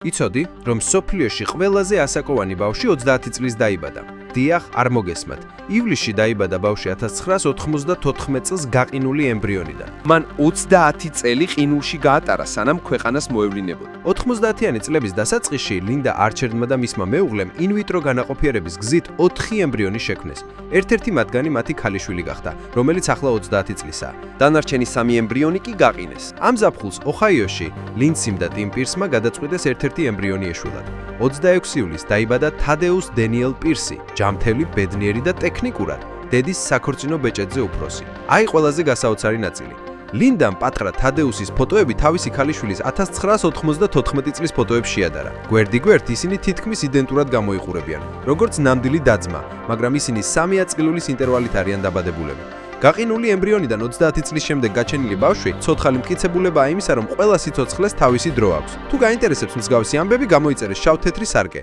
იცოდი, რომ სოფლიოში ყველაზე ასაკოვანი ბავშვი 30 წლის დაიბადა. დიახ, არ მოგესმათ. ივლისში დაიბადა ბავშვი 1994 წელს გაყინული ემბრიონიდან. მან 30 წელი ყინულში გაატარა, სანამ ქვეყანას მოევლინებოდა. 90-იანი წლების დასაწყისში ლინდა არჩერდმა და მისმა მეუღლემ ინვიტრო განაყოფიერების გზით 4 ემბრიონი შექმნეს. ერთ-ერთი მათგანი მათი ქალიშვილი გახდა, რომელიც ახლა 30 წლისაა. დანარჩენი 3 ემბრიონი კი გაყინეს. ამ ზაფხულს ოჰაიოში ლინდსიმ და ტიმ პირსმა გადაწყვიტეს ერთ-ერთი ემბრიონი ეშვილათ. 26 ივლისს დაიბადა თადეუს დენიელ პირსი, ჯამთელი, ბედნიერი და ტექნიკურად დედის საქორწინო ბეჭედზე უფროსი. აი ყველაზე გასაოცარი ნაწილი. ლინდამ პატარა თადეუსის ფოტოები თავისი ქალიშვილის 1994 წლის ფოტოებს შეადარა. გვერდ-გვერდ ისინი თითქმის იდენტურად გამოიყურებიან, როგორც ნამდვილი და-ძმა, მაგრამ ისინი 3 აწილულის ინტერვალით არიან დაბადებულები. გაყინული ემბრიონიდან 30 წლის შემდეგ გაჩენილი ბავშვი ცოცხალი მტკიცებულებაა იმისა, რომ ყველა სიცოცხლეს თავისი დრო აქვს. თუ გაინტერესებს მსგავსი ამბები, გამოიწერეს შავ-თეთრი სარკე.